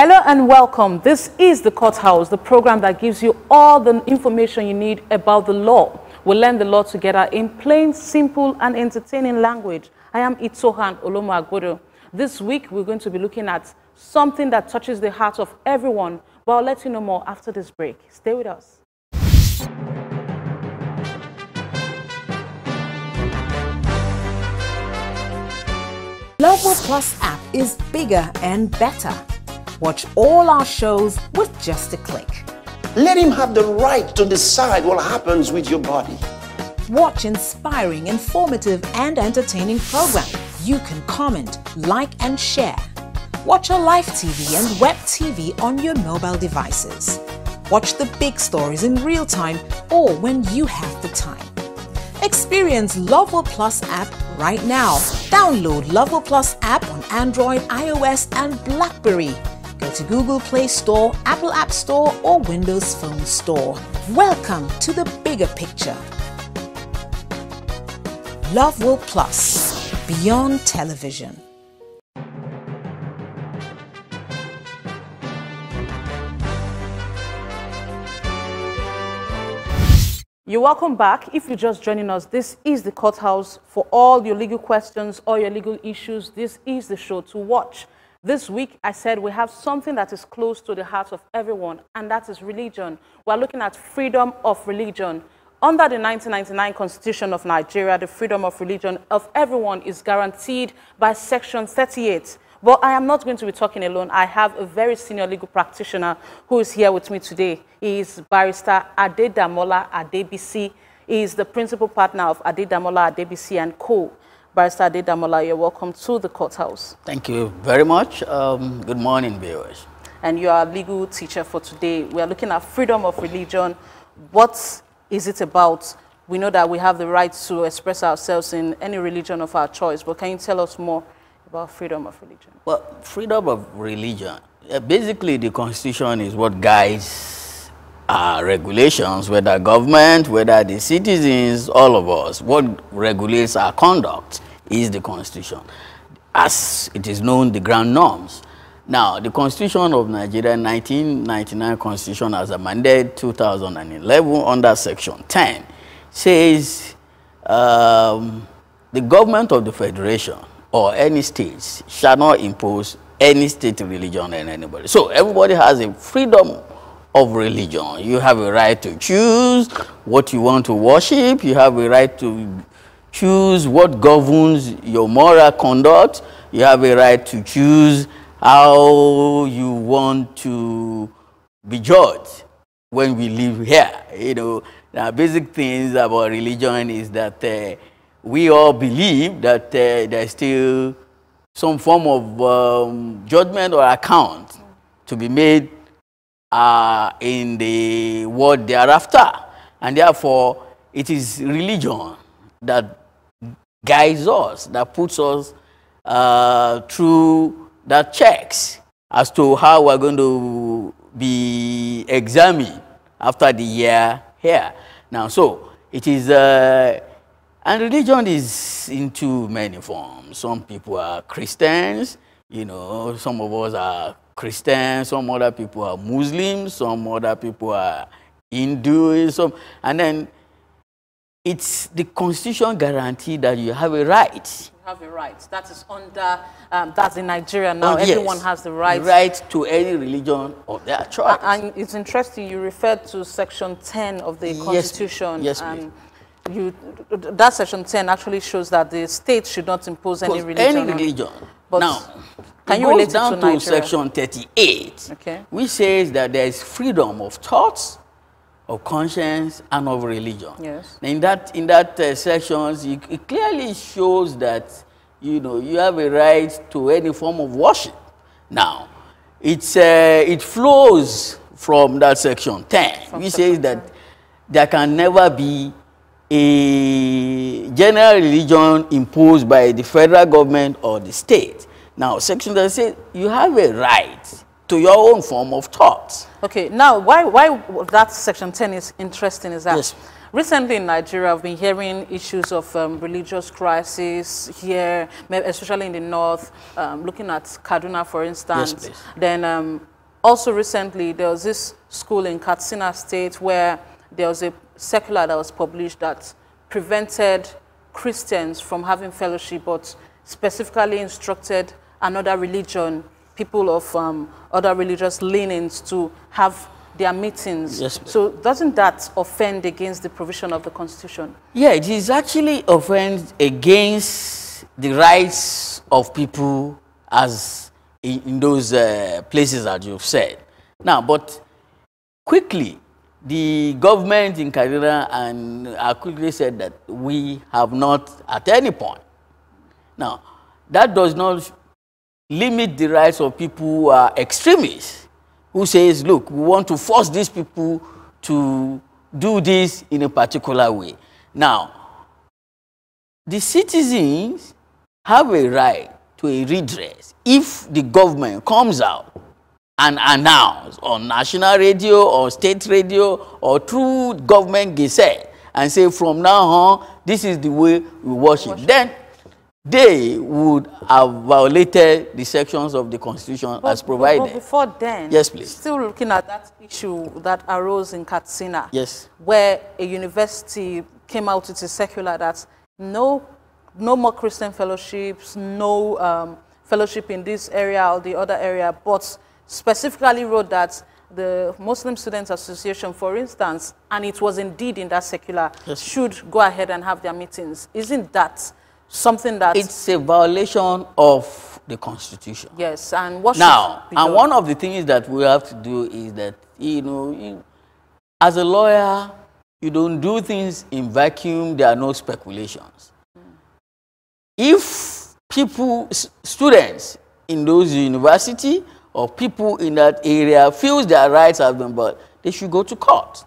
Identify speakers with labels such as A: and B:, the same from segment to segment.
A: Hello and welcome. This is the Courthouse, the program that gives you all the information you need about the law. We'll learn the law together in plain, simple, and entertaining language. I am Itohan Olomu-Agbodo. This week, we're going to be looking at something that touches the heart of everyone, but I'll let you know more after this break. Stay with us.
B: Olomu Plus app is bigger and better. Watch all our shows with just a click.
C: Let him have the right to decide what happens with your body.
B: Watch inspiring, informative, and entertaining programs. You can comment, like, and share. Watch our live TV and web TV on your mobile devices. Watch the big stories in real time or when you have the time. Experience Olomu Plus app right now. Download Olomu Plus app on Android, iOS, and BlackBerry. Go to Google Play Store, Apple App Store, or Windows Phone Store. Welcome to the bigger picture. Olomu Plus, beyond television.
A: You're welcome back. If you're just joining us, this is the Courthouse. For all your legal questions, all your legal issues, this is the show to watch. This week, I said we have something that is close to the heart of everyone, and that is religion. We're looking at freedom of religion. Under the 1999 Constitution of Nigeria, the freedom of religion of everyone is guaranteed by Section 38. But I am not going to be talking alone. I have a very senior legal practitioner who is here with me today. He is Barrister Adedamola Adebisi. He is the principal partner of Adedamola Adebisi and Co. Barrister Adedamola, you're welcome to the Courthouse.
D: Thank you very much. Good morning, viewers.
A: And you are a legal teacher for today. We are looking at freedom of religion. What is it about? We know that we have the right to express ourselves in any religion of our choice, but can you tell us more about freedom of religion?
D: Well, freedom of religion, basically the Constitution is what guides our regulations, whether government, whether the citizens, all of us. What regulates our conduct is the Constitution. As it is known, the ground norms. Now, the Constitution of Nigeria, 1999 Constitution as amended 2011 under Section 10, says the government of the Federation or any states shall not impose any state religion on anybody. So everybody has a freedom of religion. You have a right to choose what you want to worship. You have a right to choose what governs your moral conduct. You have a right to choose how you want to be judged when we live here. You know, the basic things about religion is that we all believe that there's still some form of judgment or account to be made in the world thereafter. And therefore, it is religion that guides us, that puts us through that checks as to how we're going to be examined after the year here. Now, so it is, and religion is into many forms. Some people are Christians, you know, some of us are Christians, some other people are Muslims, some other people are Hindus, and then it's the Constitution guarantee that you have a right.
A: You have a right. That is under, that's in Nigeria now.
D: Yes.
A: Everyone has the right.
D: The right to any religion of their choice.
A: And it's interesting, you referred to Section 10 of the Constitution.
D: Yes,
A: that Section 10 actually shows that the state should not impose any religion.
D: Any religion.
A: But
D: now,
A: can
D: it
A: you relate
D: goes down
A: it to
D: to
A: Nigeria?
D: Section 38,
A: okay,
D: which says that there is freedom of thoughts, of conscience, and of religion.
A: Yes.
D: In that sections, it clearly shows that you have a right to any form of worship. Now, it flows from that Section 10, which says that there can never be a general religion imposed by the federal government or the state. Now, Section 10 says you have a right to your own form of thought.
A: Okay, now why that Section 10 is interesting is that Recently in Nigeria, I've been hearing issues of religious crisis here, especially in the north, looking at Kaduna, for instance.
D: Yes, please.
A: Then also recently, there was this school in Katsina State where there was a circular that was published that prevented Christians from having fellowship, but specifically instructed another religion, people of other religious leanings, to have their meetings.
D: Yes, please.
A: So doesn't that offend against the provision of the Constitution?
D: Yeah, it is actually offend against the rights of people as in those places that you've said. Now, but quickly, the government in Kaduna and I quickly said that we have not at any point. Now, that does not limit the rights of people who are extremists, who says, look, we want to force these people to do this in a particular way. Now, the citizens have a right to a redress if the government comes out and announce on national radio or state radio or through government gazette and say from now on, this is the way we worship. Then they would have violated the sections of the Constitution as provided.
A: But before then,
D: yes, please.
A: Still looking at that issue that arose in Katsina,
D: yes,
A: where a university came out with a circular that no more Christian fellowships, no fellowship in this area or the other area, but specifically wrote that the Muslim Students Association, for instance, and it was indeed in that circular, yes, should go ahead and have their meetings. Isn't that something that...
D: It's a violation of the Constitution.
A: Yes, and what
D: now,
A: should be done?
D: And one of the things that we have to do is that, as a lawyer, you don't do things in vacuum. There are no speculations. If people, students in those universities or people in that area feels their rights have been violated, they should go to court.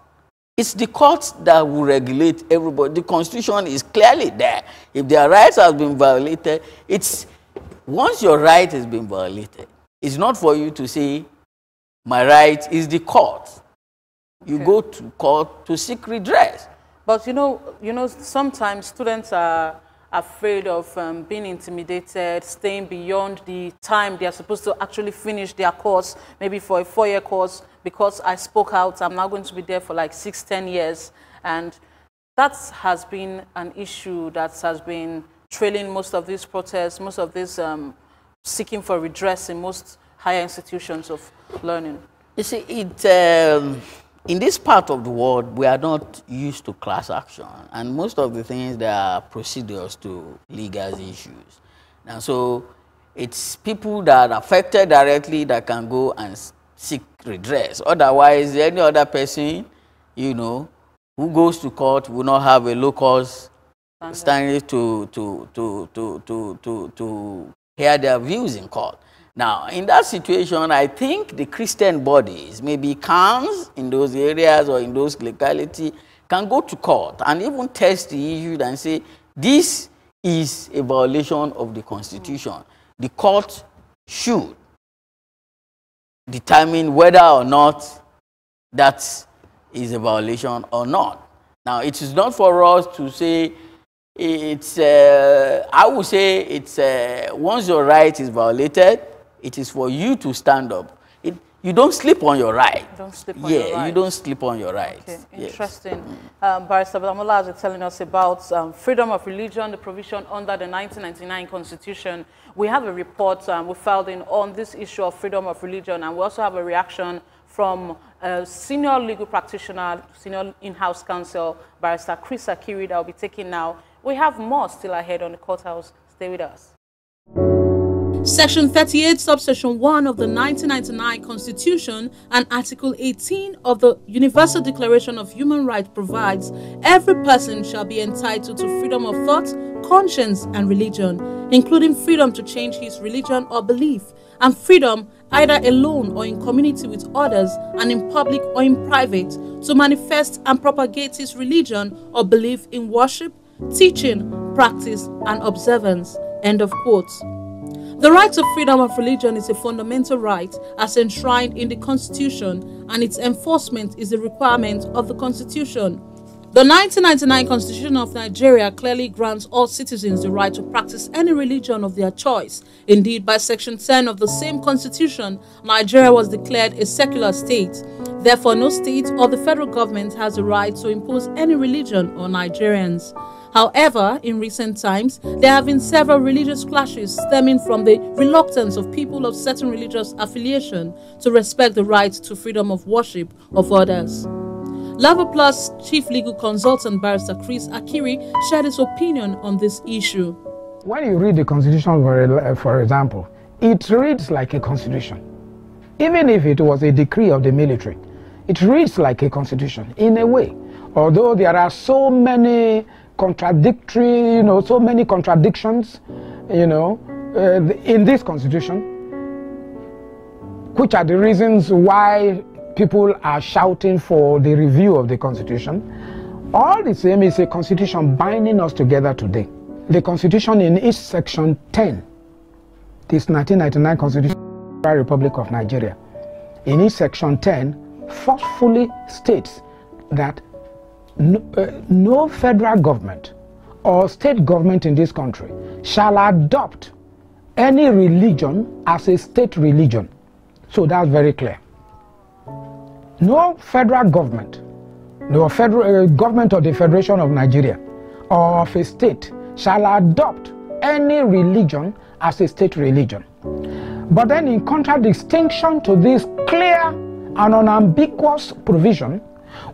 D: It's the courts that will regulate everybody. The Constitution is clearly there. If their rights have been violated, once your right has been violated, it's not for you to say, my right is the court. You go to court to seek redress.
A: But sometimes students are afraid of being intimidated, staying beyond the time they are supposed to actually finish their course, maybe for a 4-year course, because I spoke out, I'm now going to be there for like 6-10 years. And that has been an issue that has been trailing most of these protests, most of this seeking for redress in most higher institutions of learning.
D: You see, in this part of the world, we are not used to class action. And most of the things, there are procedures to legal issues. And so it's people that are affected directly that can go and seek redress. Otherwise, any other person, who goes to court will not have a locus standing to hear their views in court. Now, in that situation, I think the Christian bodies, maybe CANs in those areas or in those localities, can go to court and even test the issue and say, this is a violation of the Constitution. The court should determine whether or not that is a violation or not. Now, it is not for us to say I would say it's once your right is violated, it is for you to stand up. You don't sleep on your right.
A: Don't sleep on your right.
D: Yeah, you don't sleep on your right.
A: Okay,
D: yes.
A: Interesting. Barrister Damola is telling us about freedom of religion, the provision under the 1999 Constitution. We have a report we filed on this issue of freedom of religion, and we also have a reaction from a senior legal practitioner, senior in-house counsel, Barrister Chris Akiri, that will be taking now. We have more still ahead on the courthouse. Stay with us.
E: Section 38, subsection 1 of the 1999 Constitution and Article 18 of the Universal Declaration of Human Rights provides every person shall be entitled to freedom of thought, conscience, and religion, including freedom to change his religion or belief, and freedom, either alone or in community with others and in public or in private, to manifest and propagate his religion or belief in worship, teaching, practice, and observance. End of quote. The right to freedom of religion is a fundamental right as enshrined in the Constitution, and its enforcement is a requirement of the Constitution. The 1999 Constitution of Nigeria clearly grants all citizens the right to practice any religion of their choice. Indeed, by Section 10 of the same Constitution, Nigeria was declared a secular state. Therefore, no state or the federal government has the right to impose any religion on Nigerians. However, in recent times, there have been several religious clashes stemming from the reluctance of people of certain religious affiliation to respect the right to freedom of worship of others. Lava Plus Chief Legal Consultant Barrister Chris Akiri shared his opinion on this issue.
F: When you read the Constitution, for example, it reads like a constitution. Even if it was a decree of the military, it reads like a constitution in a way. Although there are so many contradictory, so many contradictions, in this constitution, which are the reasons why people are shouting for the review of the constitution. All the same, is a constitution binding us together today. The constitution in its section 10, this 1999 Constitution of the Republic of Nigeria, in its section 10, forcefully states that no federal government or state government in this country shall adopt any religion as a state religion. So that's very clear. No federal government, no federal government of the Federation of Nigeria or of a state shall adopt any religion as a state religion. But then, in contradistinction to this clear and unambiguous provision,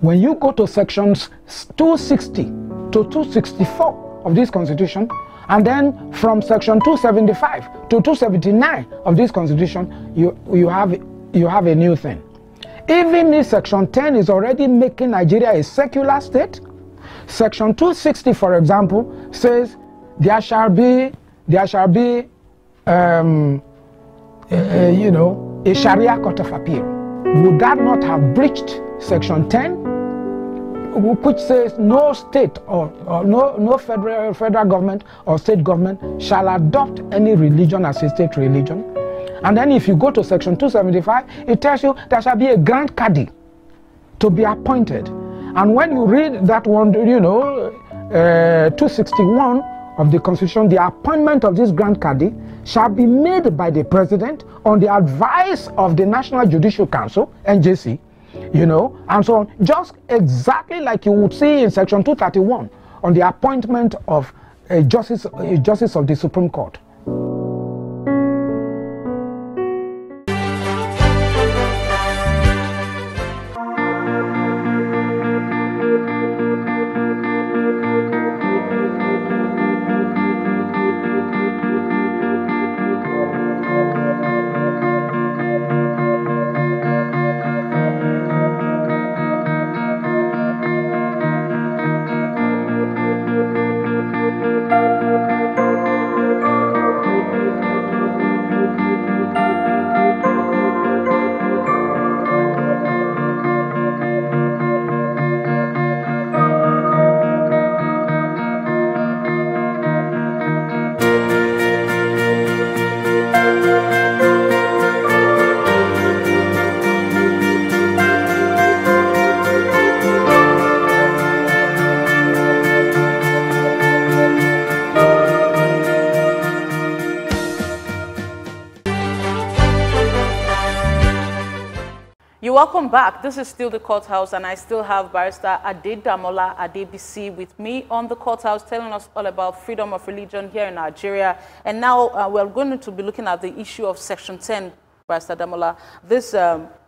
F: when you go to sections 260 to 264 of this constitution, and then from section 275 to 279 of this constitution, you have a new thing. Even if section 10 is already making Nigeria a secular state, section 260, for example, says there shall be a Sharia court of appeal. Would that not have breached section 10, which says no state or no federal government or state government shall adopt any religion as a state religion? And then if you go to section 275, it tells you there shall be a grand cadi to be appointed. And when you read that one, 261 of the Constitution, the appointment of this grand cadi shall be made by the president on the advice of the National Judicial Council, NJC, and so on. Just exactly like you would see in section 231 on the appointment of a justice of the Supreme Court.
A: Welcome back. This is still the courthouse, and I still have Barrister Adedamola Adebisi with me on the courthouse, telling us all about freedom of religion here in Nigeria. And now we're going to be looking at the issue of Section 10, Barrister Damola. This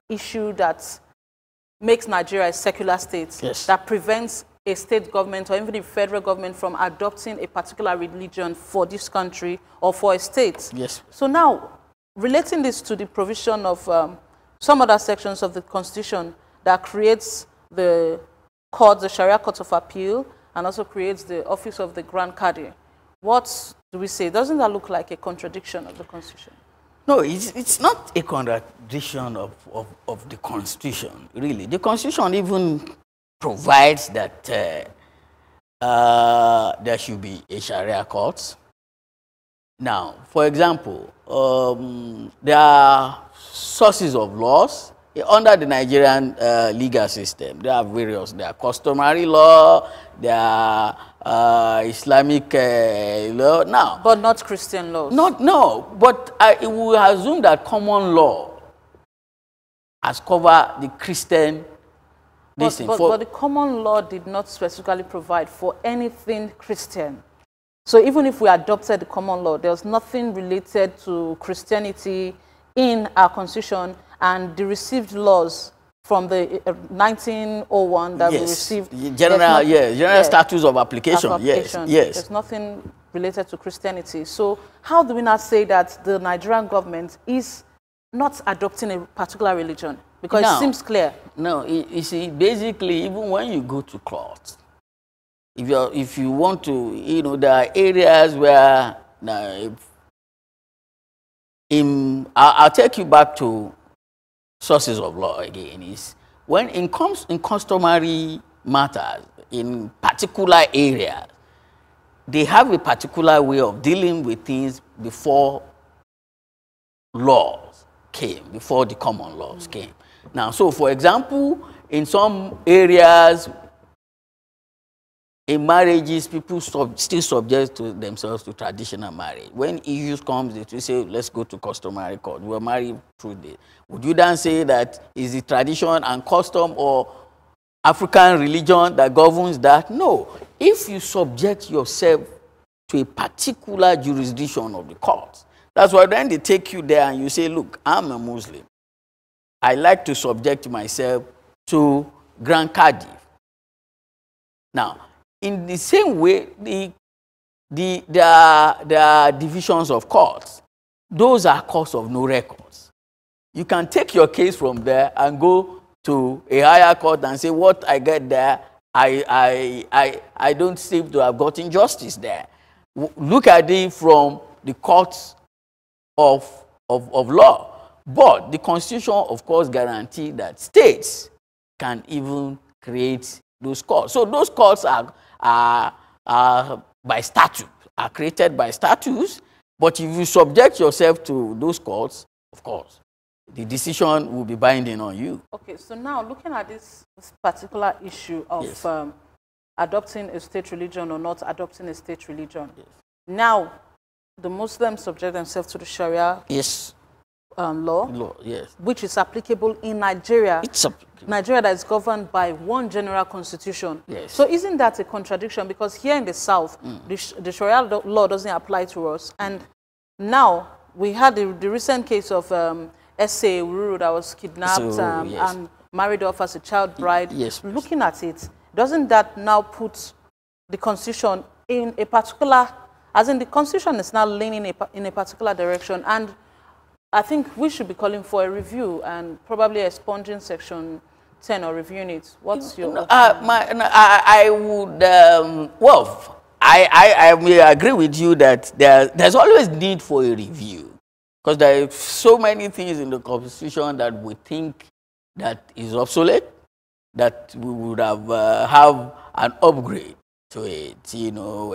A: issue that makes Nigeria a secular state, yes, that prevents a state government or even the federal government from adopting a particular religion for this country or for a state. Yes. So now, relating this to the provision of some other sections of the Constitution that creates the court, the Sharia Court of Appeal, and also creates the office of the Grand Cadi. What do we say? Doesn't that look like a contradiction of the Constitution?
D: No, it's not a contradiction of the Constitution, really. The Constitution even provides that there should be a Sharia court. Now, for example, there are sources of laws under the Nigerian legal system, there are various. There are customary law, there are Islamic law. Now,
A: But not Christian laws.
D: no, but I will assume that common law has covered the Christian.
A: But the common law did not specifically provide for anything Christian. So even if we adopted the common law, there's nothing related to Christianity in our constitution, and the received laws from the 1901 that we received.
D: General status of application. Yes.
A: There's nothing related to Christianity. So how do we not say that the Nigerian government is not adopting a particular religion? Because it seems clear.
D: No, you see, basically, even when you go to court, if you want to, there are areas where, I'll take you back to sources of law again. Is when it comes in customary matters in particular areas, they have a particular way of dealing with things before laws came, before the common laws came. Now, so for example, in some areas, in marriages, people still subject to themselves to traditional marriage. When issues comes, they say, let's go to customary court. We're married through this. Would you then say that is the tradition and custom or African religion that governs that? No. If you subject yourself to a particular jurisdiction of the court, that's why then they take you there and you say, look, I'm a Muslim. I like to subject myself to Grand Cardiff. Now, in the same way, there are divisions of courts. Those are courts of no records. You can take your case from there and go to a higher court and say, what I get there, I don't seem to have gotten justice there. Look at it from the courts of law. But the Constitution, of course, guarantees that states can even create those courts. So those courts are by statute, are created by statutes. But if you subject yourself to those courts, of course, the decision will be binding on you.
A: Okay, so now looking at this particular issue of adopting a state religion or not adopting a state religion. Yes. Now, the Muslims subject themselves to the Sharia law,
D: yes,
A: which is applicable in Nigeria.
D: It's
A: Nigeria that is governed by one general constitution.
D: Yes.
A: So isn't that a contradiction? Because here in the South, the Sharia law doesn't apply to us. And now we had the recent case of S.A. Ururu that was kidnapped and married off as a child bride.
D: Yes.
A: Looking at it, doesn't that now put the constitution in a particular, as in the constitution is now leaning in a particular direction? And I think we should be calling for a review and probably expunging Section 10 or reviewing it. What's your
D: I would, I may agree with you that there's always need for a review, because there are so many things in the Constitution that we think that is obsolete, that we would have an upgrade to it,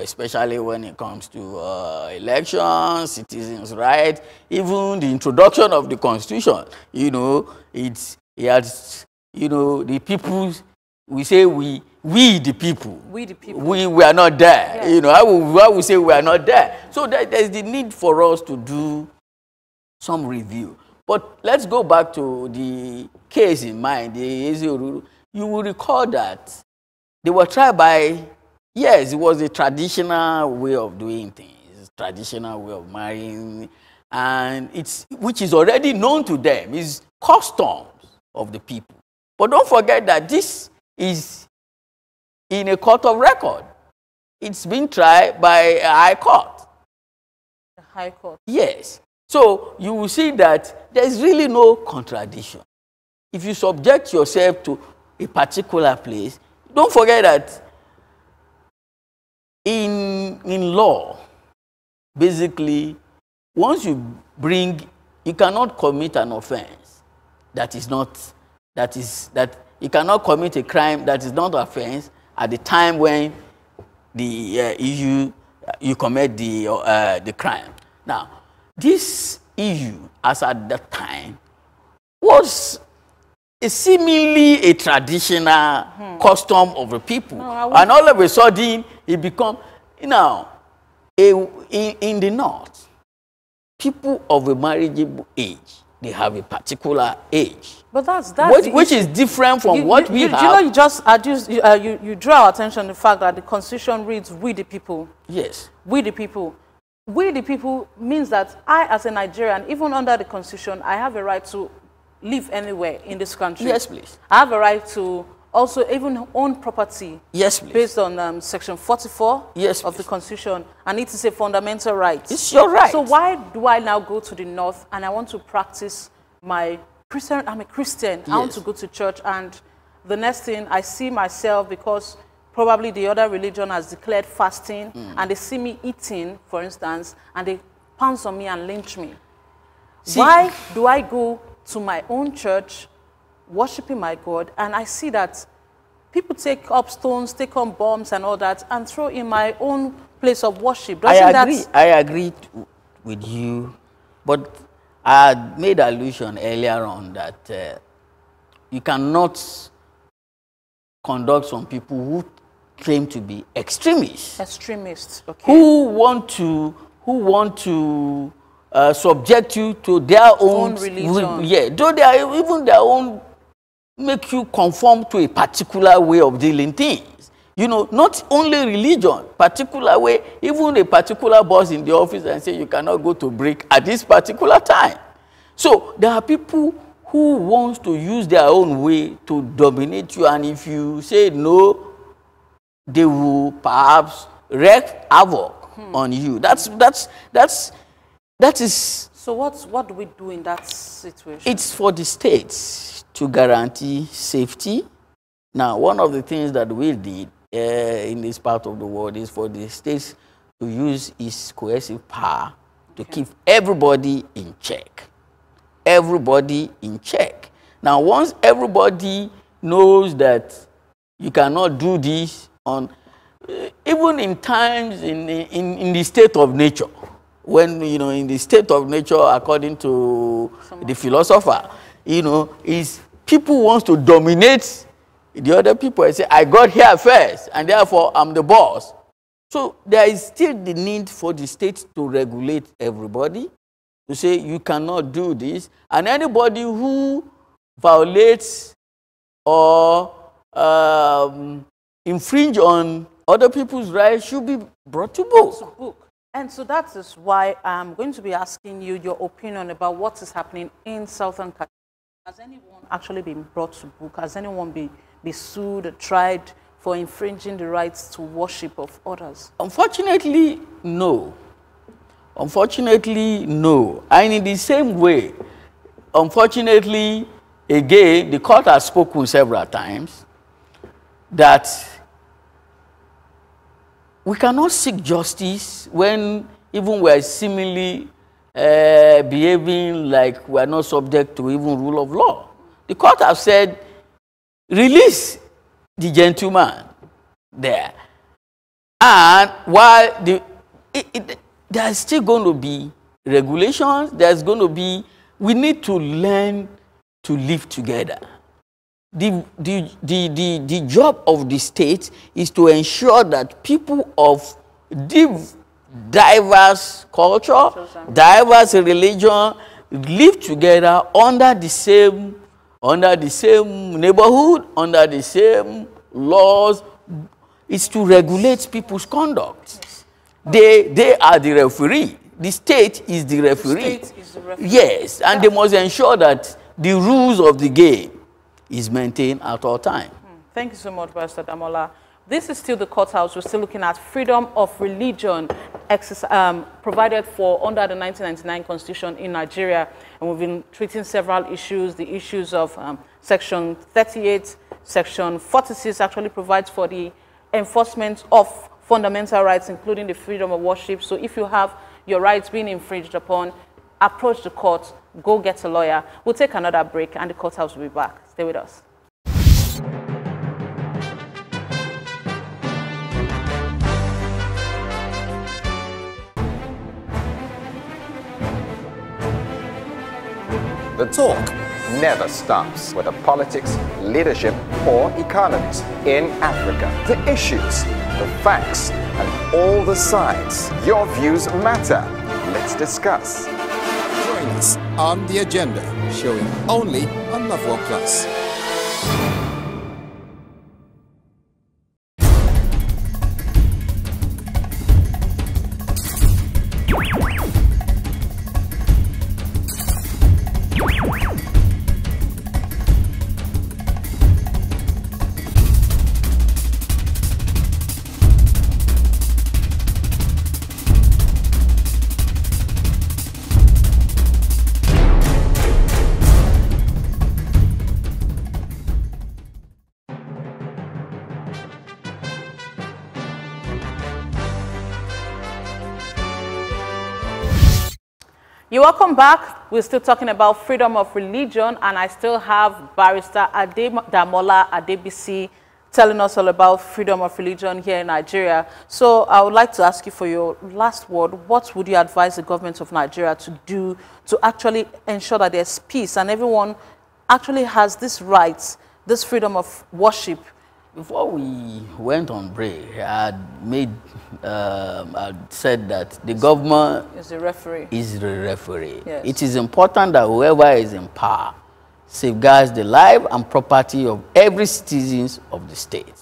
D: especially when it comes to elections, citizens' rights, even the introduction of the Constitution. It has, the people, we say we the people.
A: We the people.
D: We are not there.
A: Yes.
D: I will say we are not there. So there's the need for us to do some review. But let's go back to the case in mind, the Eze Ururu. You will recall that they were tried by, yes, it was a traditional way of doing things, traditional way of marrying, and which is already known to them, is customs of the people. But don't forget that this is in a court of record. It's been tried by a high court.
A: The high court.
D: Yes. So you will see that there's really no contradiction. If you subject yourself to a particular place, don't forget that in law, basically, once you cannot commit an offense you cannot commit a crime that is not offense at the time when you commit the crime. Now, this issue, as at that time, was seemingly a traditional custom of the people. And all of a sudden, it becomes, in the North, people of a marriageable age, they have a particular age.
A: But that's
D: which is different from what we have.
A: You just you draw our attention to the fact that the Constitution reads, "We the people."
D: Yes.
A: We the people. We the people means that I, as a Nigerian, even under the Constitution, I have a right to live anywhere in this country.
D: Yes, please.
A: I have a right to also even own property.
D: Yes, please.
A: Based on Section 44
D: yes,
A: of the Constitution, and it is a fundamental right.
D: It's your right.
A: So why do I now go to the North and I want to practice my Christian? I'm a Christian. Yes. I want to go to church, and the next thing I see myself, because probably the other religion has declared fasting, and they see me eating, for instance, and they pounce on me and lynch me. See, why do I go to my own church, worshiping my God, and I see that people take up stones, take on bombs and all that, and throw in my own place of worship?
D: I agree with you, but I had made allusion earlier on that you cannot conduct some people who claim to be extremists.
A: Extremists, okay.
D: Who want to subject you to their own
A: religion.
D: Yeah, though they are even their own, make you conform to a particular way of dealing things. You know, not only religion, particular way, even a particular boss in the office and say you cannot go to break at this particular time. So there are people who want to use their own way to dominate you, and if you say no, they will perhaps wreak havoc on you. That is.
A: So what do we do in that situation?
D: It's for the states to guarantee safety. Now, one of the things that we did in this part of the world is for the states to use its coercive power to keep everybody in check. Everybody in check. Now, once everybody knows that you cannot do this on, even in times in the state of nature, when, you know, in the state of nature, according to the philosopher, you know, is people want to dominate the other people and say, I got here first, and therefore I'm the boss. So there is still the need for the state to regulate everybody, to say you cannot do this, and anybody who violates or infringe on other people's rights should be brought to book.
A: And so that is why I'm going to be asking you your opinion about what is happening in Southern California. Has anyone actually been brought to book? Has anyone been sued or tried for infringing the rights to worship of others?
D: Unfortunately, no. Unfortunately, no. And in the same way, unfortunately, again, the court has spoken several times that we cannot seek justice when even we are seemingly behaving like we are not subject to even rule of law. The court has said, release the gentleman there. And while there's still going to be regulations, there's going to be, we need to learn to live together. The job of the state is to ensure that people of diverse culture, diverse religion live together under the same neighborhood, under the same laws. It's to regulate people's conduct. They are the referee. The state is the referee.
A: The state is the referee.
D: Yes, and they must ensure that the rules of the game is maintained at all times.
A: Thank you so much, Pastor Damola. This is still the courthouse. We're still looking at freedom of religion provided for under the 1999 Constitution in Nigeria. And we've been treating several issues. The issues of Section 38, Section 46 actually provides for the enforcement of fundamental rights, including the freedom of worship. So if you have your rights being infringed upon, approach the court, go get a lawyer. We'll take another break and the courthouse will be back. Stay with us.
G: The talk never stops, whether politics, leadership, or economies. In Africa, the issues, the facts, and all the sides. Your views matter. Let's discuss.
H: Join us on The Agenda, showing only on Love World Plus.
A: You're welcome back. We're still talking about freedom of religion, and I still have Barrister Damola Adebisi telling us all about freedom of religion here in Nigeria. So I would like to ask you for your last word. What would you advise the government of Nigeria to do to actually ensure that there's peace and everyone actually has this right, this freedom of worship?
D: Before we went on break, I said that the government
A: is the referee.
D: Yes. It is important that whoever is in power safeguards the life and property of every citizen of the state,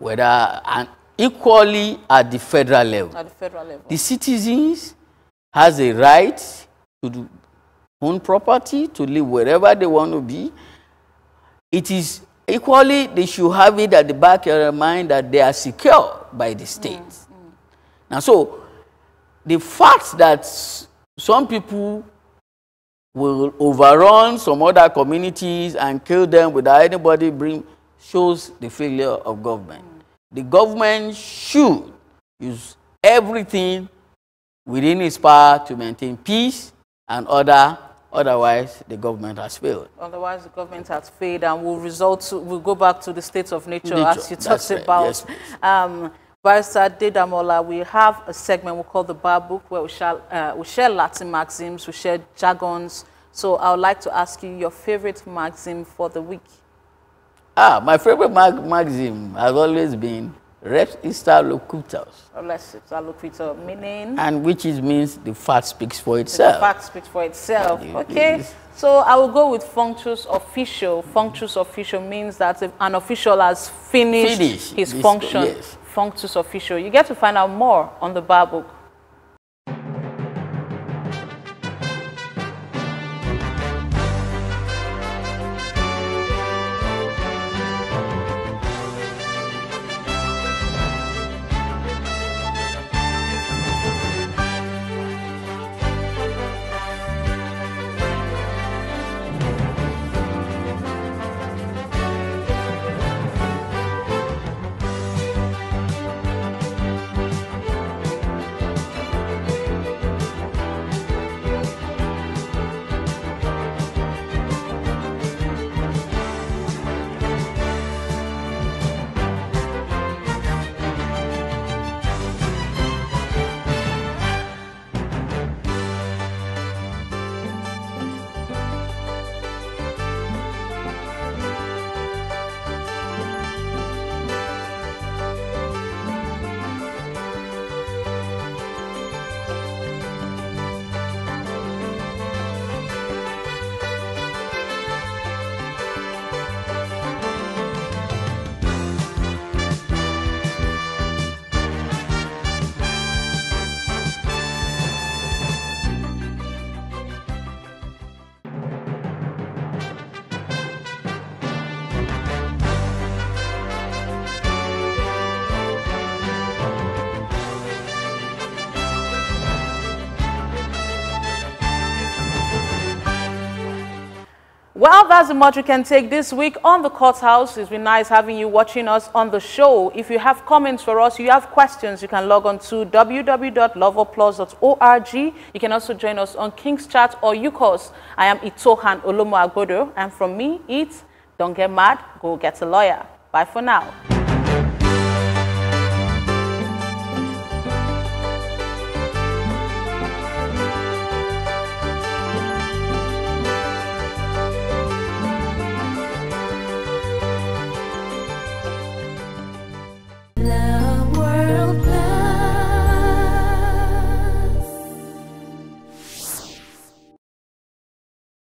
D: and equally at the federal level.
A: At the federal level.
D: The citizens has a right to own property, to live wherever they want to be. It is equally, they should have it at the back of their mind that they are secure by the state. Now, so the fact that some people will overrun some other communities and kill them without anybody shows the failure of government. The government should use everything within its power to maintain peace and order. Otherwise, the government has failed.
A: Otherwise, the government has failed, and we'll go back to the state of nature as you talked about. Yes, Barrister Damola, we have a segment we call the Bar Book, where we share Latin maxims, we share jargons. So I would like to ask you your favorite maxim for the week.
D: My favorite maxim has always been Res ista locutus.
A: Res ista locutus, meaning?
D: And which means the fact speaks for itself.
A: The fact speaks for itself. Okay. So I will go with functus officio. Functus officio means that if an official has finished his function. Yes. Functus officio. You get to find out more on the Bar Book. Well, that's the much we can take this week on the Courthouse. It's been nice having you watching us on the show. If you have comments for us, you have questions, you can log on to www.loveoplus.org. You can also join us on King's Chat or UCOS. I am Itohan Olomu-Agbodo, and from me, it's Don't Get Mad, Go Get a Lawyer. Bye for now.